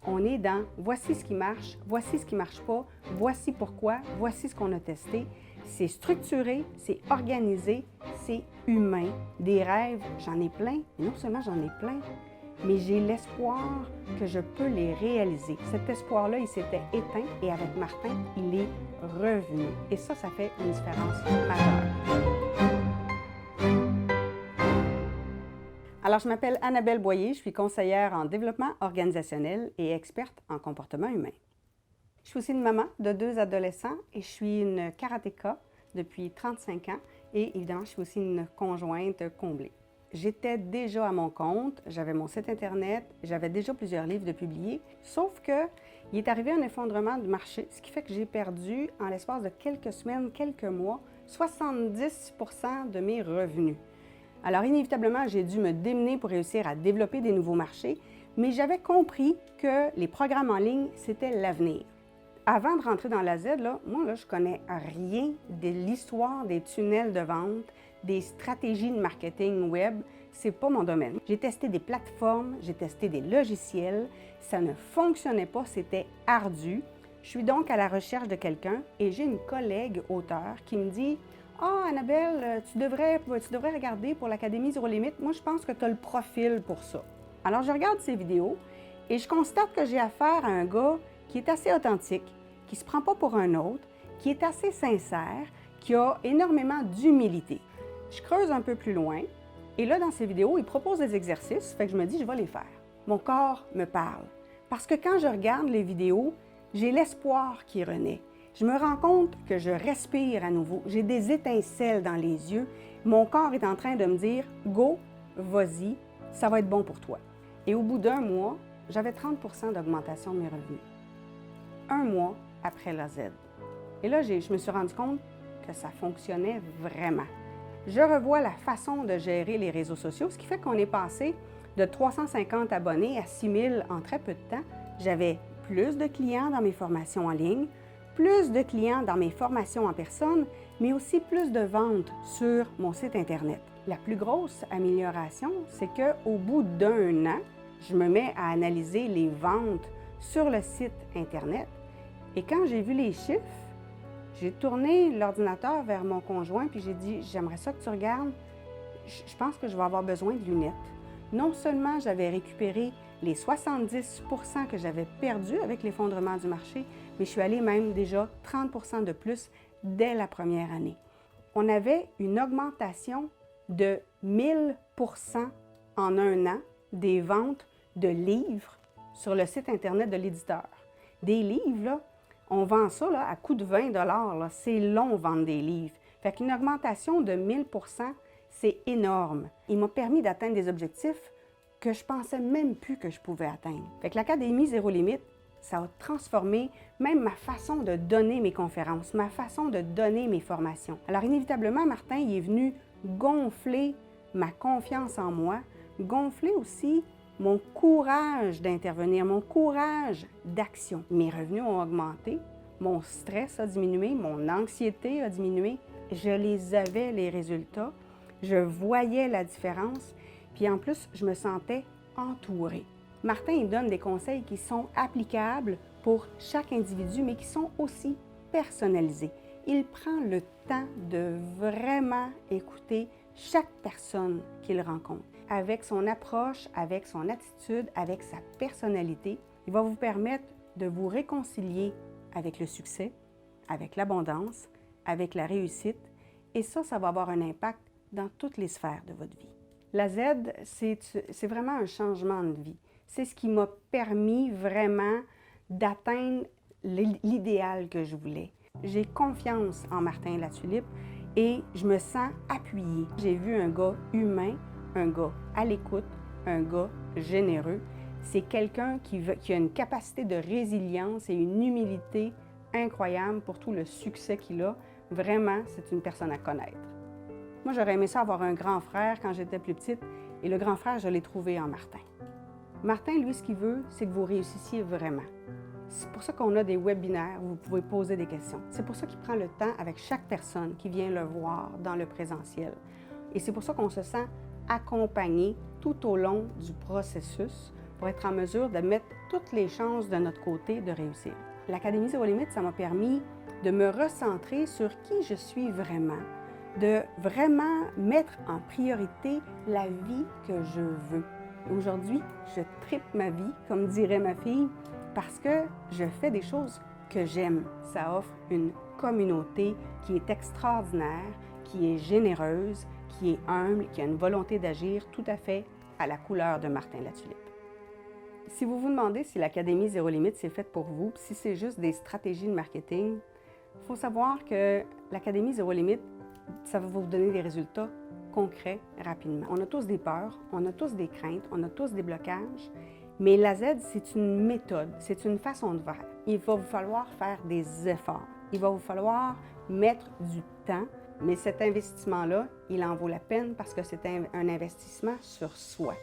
On est dans voici ce qui marche marche pas, voici pourquoi, voici ce qu'on a testé. C'est structuré, c'est organisé, c'est humain. Des rêves, j'en ai plein, et non seulement j'en ai plein, mais j'ai l'espoir que je peux les réaliser. Cet espoir-là, il s'était éteint et avec Martin, il est revenu. Et ça fait une différence majeure. Alors, je m'appelle Annabelle Boyer, je suis conseillère en développement organisationnel et experte en comportement humain. Je suis aussi une maman de 2 adolescents et je suis une karatéka depuis 35 ans et évidemment, je suis aussi une conjointe comblée. J'étais déjà à mon compte, j'avais mon site Internet, j'avais déjà plusieurs livres de publiés, sauf que il est arrivé un effondrement du marché, ce qui fait que j'ai perdu, en l'espace de quelques semaines, quelques mois, 70% de mes revenus. Alors, inévitablement, j'ai dû me démener pour réussir à développer des nouveaux marchés, mais j'avais compris que les programmes en ligne, c'était l'avenir. Avant de rentrer dans la Z, moi, je connais rien de l'histoire des tunnels de vente, des stratégies de marketing web. C'est pas mon domaine. J'ai testé des plateformes, j'ai testé des logiciels. Ça ne fonctionnait pas, c'était ardu. Je suis donc à la recherche de quelqu'un et j'ai une collègue auteure qui me dit « Ah, Annabelle, tu devrais regarder pour l'Académie Zéro Limite. Moi, je pense que tu as le profil pour ça. » Alors, je regarde ses vidéos et je constate que j'ai affaire à un gars qui est assez authentique, qui ne se prend pas pour un autre, qui est assez sincère, qui a énormément d'humilité. Je creuse un peu plus loin et là, dans ses vidéos, il propose des exercices, fait que je me dis, je vais les faire. Mon corps me parle. Parce que quand je regarde les vidéos, j'ai l'espoir qui renaît. Je me rends compte que je respire à nouveau. J'ai des étincelles dans les yeux. Mon corps est en train de me dire « Go, vas-y, ça va être bon pour toi. » Et au bout d'un mois, j'avais 30% d'augmentation de mes revenus. Un mois après la Z. Et là, je me suis rendu compte que ça fonctionnait vraiment. Je revois la façon de gérer les réseaux sociaux, ce qui fait qu'on est passé de 350 abonnés à 6000 en très peu de temps. J'avais plus de clients dans mes formations en ligne, plus de clients dans mes formations en personne, mais aussi plus de ventes sur mon site Internet. La plus grosse amélioration, c'est qu'au bout d'un an, je me mets à analyser les ventes sur le site Internet. Et quand j'ai vu les chiffres, j'ai tourné l'ordinateur vers mon conjoint puis j'ai dit « J'aimerais ça que tu regardes, je pense que je vais avoir besoin de lunettes. » Non seulement j'avais récupéré les 70% que j'avais perdus avec l'effondrement du marché, mais je suis allée même déjà 30% de plus dès la première année. On avait une augmentation de 1000% en un an des ventes de livres sur le site Internet de l'éditeur. Des livres, là, on vend ça là, à coût de 20 $. C'est long vendre des livres. Fait qu'une augmentation de 1000%, c'est énorme. Il m'a permis d'atteindre des objectifs que je pensais même plus que je pouvais atteindre. Fait que l'Académie Zéro Limite, ça a transformé même ma façon de donner mes conférences, ma façon de donner mes formations. Alors inévitablement, Martin, il est venu gonfler ma confiance en moi, gonfler aussi mon courage d'intervenir, mon courage d'action. Mes revenus ont augmenté, mon stress a diminué, mon anxiété a diminué. Je les avais, les résultats, je voyais la différence, puis en plus, je me sentais entourée. Martin, il donne des conseils qui sont applicables pour chaque individu, mais qui sont aussi personnalisés. Il prend le temps de vraiment écouter chaque personne qu'il rencontre. Avec son approche, avec son attitude, avec sa personnalité, il va vous permettre de vous réconcilier avec le succès, avec l'abondance, avec la réussite, et ça va avoir un impact dans toutes les sphères de votre vie. La Z, c'est vraiment un changement de vie. C'est ce qui m'a permis vraiment d'atteindre l'idéal que je voulais. J'ai confiance en Martin Latulippe et je me sens appuyée. J'ai vu un gars humain, un gars à l'écoute, un gars généreux. C'est quelqu'un qui a une capacité de résilience et une humilité incroyable pour tout le succès qu'il a. Vraiment, c'est une personne à connaître. Moi, j'aurais aimé ça avoir un grand frère quand j'étais plus petite et le grand frère, je l'ai trouvé en Martin. Martin, lui, ce qu'il veut, c'est que vous réussissiez vraiment. C'est pour ça qu'on a des webinaires où vous pouvez poser des questions. C'est pour ça qu'il prend le temps avec chaque personne qui vient le voir dans le présentiel. Et c'est pour ça qu'on se sent accompagné tout au long du processus pour être en mesure de mettre toutes les chances de notre côté de réussir. L'Académie Zéro Limite, ça m'a permis de me recentrer sur qui je suis vraiment, de vraiment mettre en priorité la vie que je veux. Aujourd'hui, je tripe ma vie, comme dirait ma fille, parce que je fais des choses que j'aime. Ça offre une communauté qui est extraordinaire, qui est généreuse, qui est humble, qui a une volonté d'agir tout à fait à la couleur de Martin Latulippe. Si vous vous demandez si l'Académie Zéro Limite c'est faite pour vous, si c'est juste des stratégies de marketing, il faut savoir que l'Académie Zéro Limite, ça va vous donner des résultats concrets rapidement. On a tous des peurs, on a tous des craintes, on a tous des blocages, mais la Z, c'est une méthode, c'est une façon de faire. Il va vous falloir faire des efforts, il va vous falloir mettre du temps, mais cet investissement-là, il en vaut la peine parce que c'est un investissement sur soi.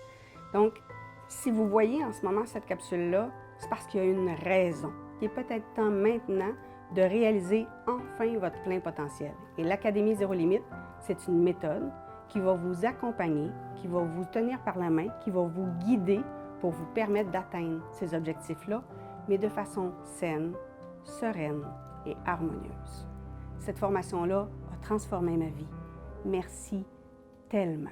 Donc, si vous voyez en ce moment cette capsule-là, c'est parce qu'il y a une raison. Il est peut-être temps maintenant de réaliser enfin votre plein potentiel. Et l'Académie Zéro Limite, c'est une méthode qui va vous accompagner, qui va vous tenir par la main, qui va vous guider pour vous permettre d'atteindre ces objectifs-là, mais de façon saine, sereine et harmonieuse. Cette formation-là a transformé ma vie. Merci tellement.